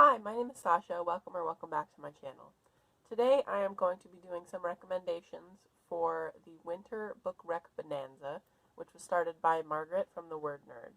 Hi, my name is Sasha. Welcome back to my channel. Today I am going to be doing some recommendations for the Winter Book Rec Bonanza, which was started by Margaret from The Word Nerd.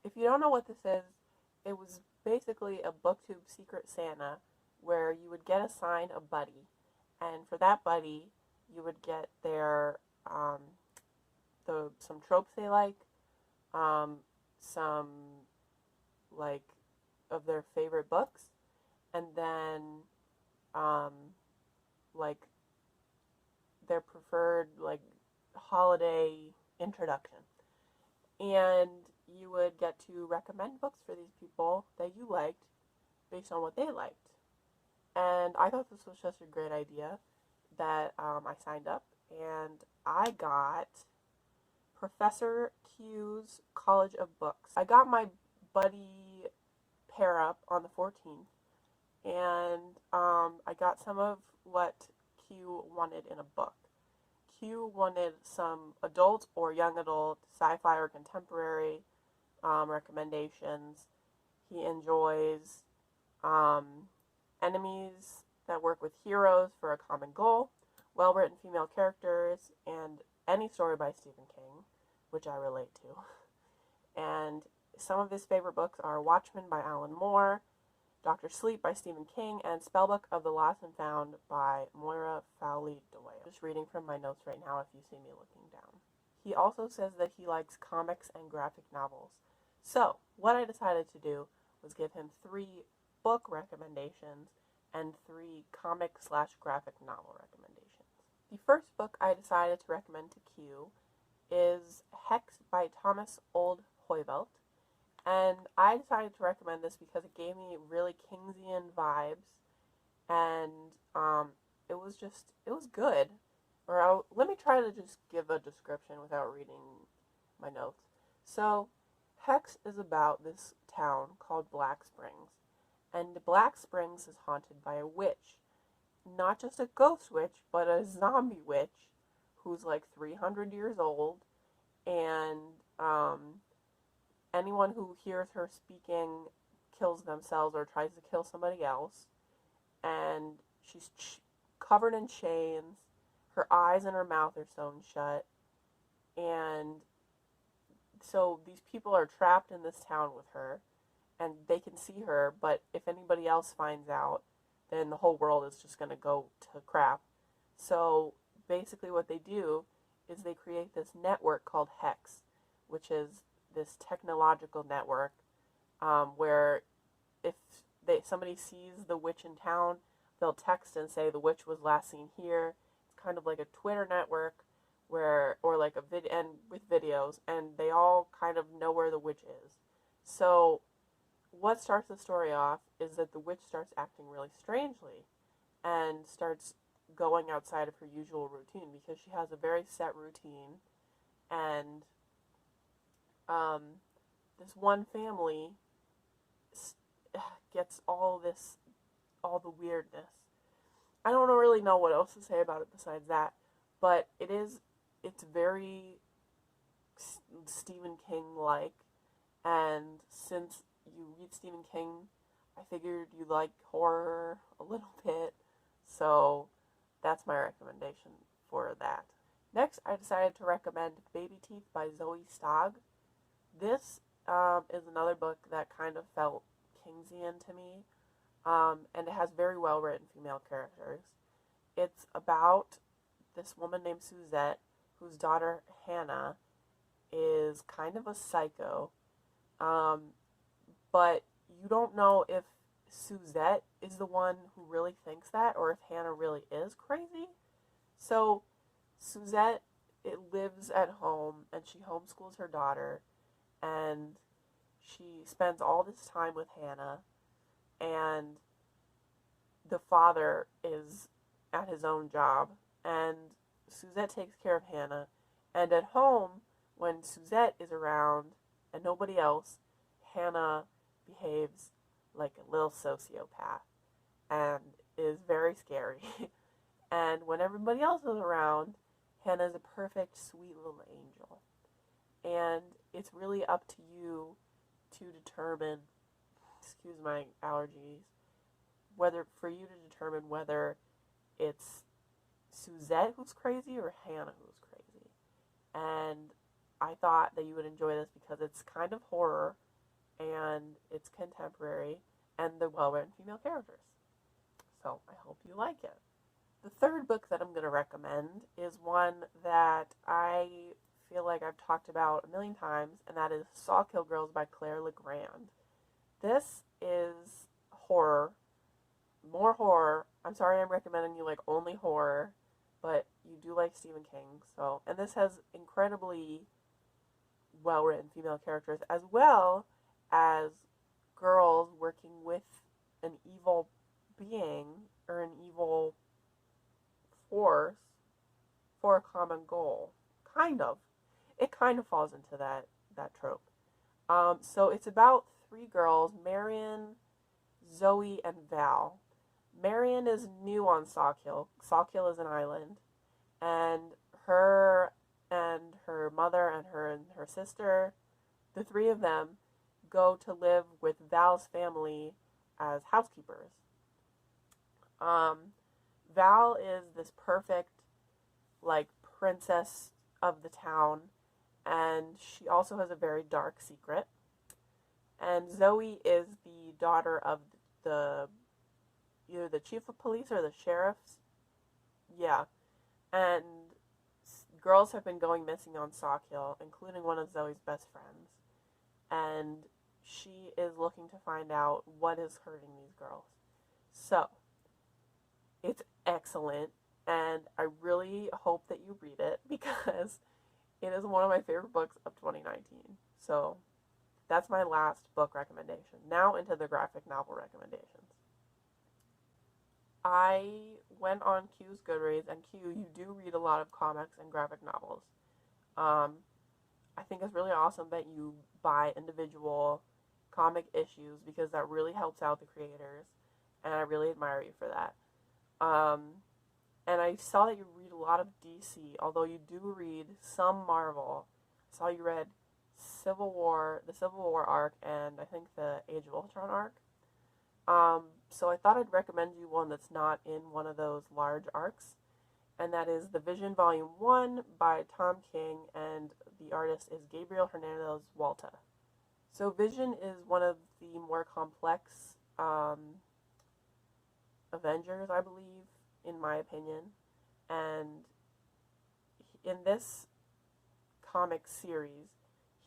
If you don't know what this is, it was basically a BookTube Secret Santa where you would get assigned a buddy, and for that buddy you would get their some tropes they like, some like of their favorite books, and then like their preferred like holiday introduction. And you would get to recommend books for these people that you liked based on what they liked. And I thought this was just a great idea that I signed up, and I got Professor Q's College of Books. I got my buddy pair up on the 14th, and I got some of what Q wanted in a book. Q wanted some adult or young adult, sci-fi or contemporary recommendations. He enjoys enemies that work with heroes for a common goal, well-written female characters, and any story by Stephen King, which I relate to. And some of his favorite books are Watchmen by Alan Moore, Dr. Sleep by Stephen King, and Spellbook of the Lost and Found by Moira Fowley-Doyle. Just reading from my notes right now if you see me looking down. He also says that he likes comics and graphic novels. So, what I decided to do was give him 3 book recommendations and 3 comic/graphic novel recommendations. The first book I decided to recommend to Q is Hexed by Thomas Old Hoyvelt. And I decided to recommend this because it gave me really Kingsian vibes, and it was good. Let me try to just give a description without reading my notes. So, Hex is about this town called Black Springs, and Black Springs is haunted by a witch. Not just a ghost witch, but a zombie witch who's like 300 years old, and anyone who hears her speaking kills themselves or tries to kill somebody else. And she's covered in chains. Her eyes and her mouth are sewn shut. And so these people are trapped in this town with her, and they can see her, but if anybody else finds out, then the whole world is just going to go to crap. So basically what they do is they create this network called Hex, which is this technological network where if somebody sees the witch in town, they'll text and say the witch was last seen here. It's kind of like a Twitter network or like and with videos, and they all kind of know where the witch is. So what starts the story off is that the witch starts acting really strangely and starts going outside of her usual routine because she has a very set routine, and this one family gets all the weirdness. I don't really know what else to say about it besides that, but it's very Stephen King-like, and since you read Stephen King, I figured you like horror a little bit, so that's my recommendation for that. Next, I decided to recommend Baby Teeth by Zoe Stogg. This is another book that kind of felt Kingsian to me, and it has very well-written female characters. It's about this woman named Suzette, whose daughter Hannah is kind of a psycho, but you don't know if Suzette is the one who really thinks that, or if Hannah really is crazy. So Suzette lives at home, and she homeschools her daughter, and she spends all this time with Hannah, and the father is at his own job, and Suzette takes care of Hannah, and at home, when Suzette is around and nobody else, Hannah behaves like a little sociopath and is very scary. And when everybody else is around, Hannah's a perfect, sweet little angel. And it's really up to you to determine, excuse my allergies, for you to determine whether it's Suzette who's crazy or Hannah who's crazy. And I thought that you would enjoy this because it's kind of horror and it's contemporary and they're well-written female characters. So I hope you like it. The third book that I'm going to recommend is one that I feel like I've talked about a million times, and that is Sawkill Girls by Claire Legrand. This is horror, more horror. I'm sorry I'm recommending you like only horror, but you do like Stephen King, so, and this has incredibly well-written female characters as well as girls working with an evil being or an evil force for a common goal. Kind of. It kind of falls into that trope. So it's about three girls, Marion, Zoe, and Val. Marion is new on Sawkill. Sawkill is an island, and her mother and her sister, the three of them, go to live with Val's family as housekeepers. Val is this perfect, like, princess of the town, and she also has a very dark secret. And Zoe is the daughter of either the chief of police or the sheriff's. Yeah. And girls have been going missing on Sawkill, including one of Zoe's best friends. And she is looking to find out what is hurting these girls. So, it's excellent, and I really hope that you read it because it is one of my favorite books of 2019. So, that's my last book recommendation. Now into the graphic novel recommendations. I went on Q's Goodreads, and Q, you do read a lot of comics and graphic novels. I think it's really awesome that you buy individual comic issues because that really helps out the creators, and I really admire you for that. And I saw that you read a lot of DC, although you do read some Marvel. I saw you read the Civil War arc, and I think the Age of Ultron arc. So I thought I'd recommend you one that's not in one of those large arcs, and that is The Vision Volume 1 by Tom King, and the artist is Gabriel Hernandez Walta. So Vision is one of the more complex Avengers, I believe, in my opinion, and in this comic series,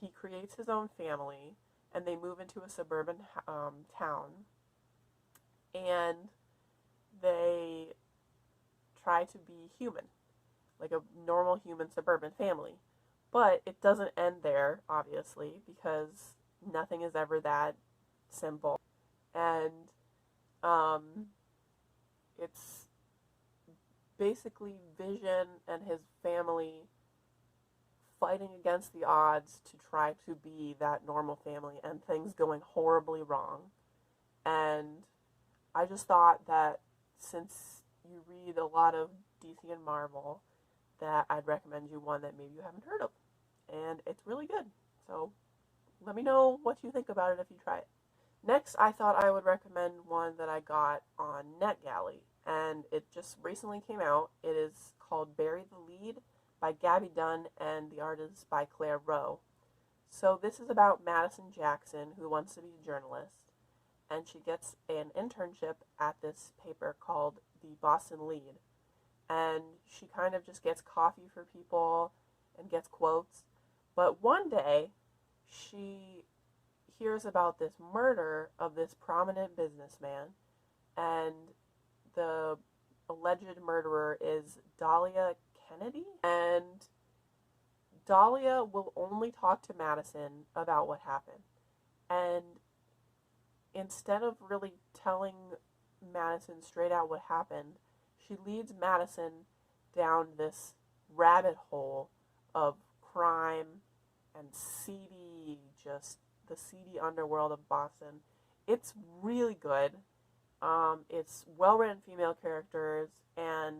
he creates his own family, and they move into a suburban town, and they try to be human, like a normal human suburban family. But it doesn't end there, obviously, because nothing is ever that simple. And it's basically Vision and his family fighting against the odds to try to be that normal family, and things going horribly wrong. And I just thought that since you read a lot of DC and Marvel, that I'd recommend you one that maybe you haven't heard of. And it's really good. So let me know what you think about it if you try it. Next, I thought I would recommend one that I got on NetGalley, and it just recently came out. It is called Bury the Lead by Gabby Dunn, and the art is by Claire Rowe. So this is about Madison Jackson, who wants to be a journalist, and she gets an internship at this paper called the Boston Lead. And she kind of just gets coffee for people and gets quotes. But one day, she hears about this murder of this prominent businessman, and the alleged murderer is Dahlia Kennedy, and Dahlia will only talk to Madison about what happened. And instead of really telling Madison straight out what happened, she leads Madison down this rabbit hole of crime and just the seedy underworld of Boston. It's really good. It's well-written female characters, and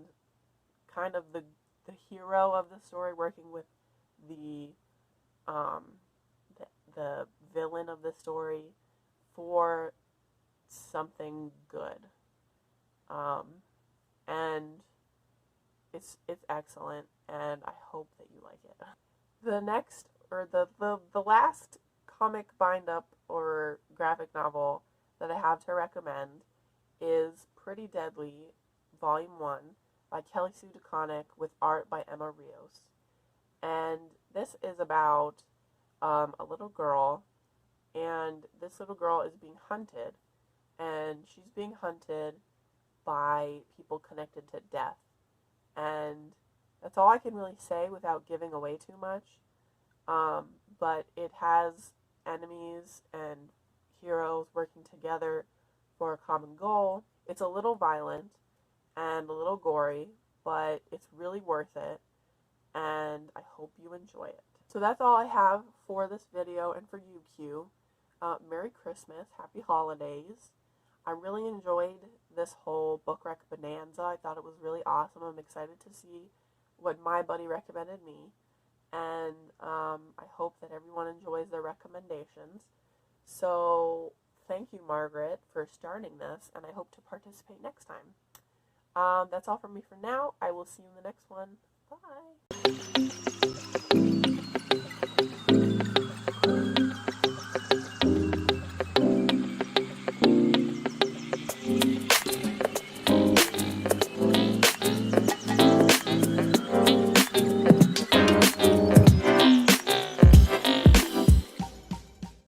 kind of the hero of the story working with the the villain of the story for something good. And it's excellent, and I hope that you like it. The next, or the last comic bind-up or graphic novel that I have to recommend is Pretty Deadly, Volume 1 by Kelly Sue DeConnick with art by Emma Rios. And this is about a little girl, and this little girl is being hunted, and she's being hunted by people connected to death. And that's all I can really say without giving away too much. But it has enemies and heroes working together for a common goal. It's a little violent and a little gory, but it's really worth it, and I hope you enjoy it. So that's all I have for this video and for you, Q. Merry Christmas, Happy Holidays. I really enjoyed this whole Book Rec Bonanza. I thought it was really awesome. I'm excited to see what my buddy recommended me, and I hope that everyone enjoys their recommendations. So thank you, Margaret, for starting this, and I hope to participate next time. That's all from me for now. I will see you in the next one. Bye.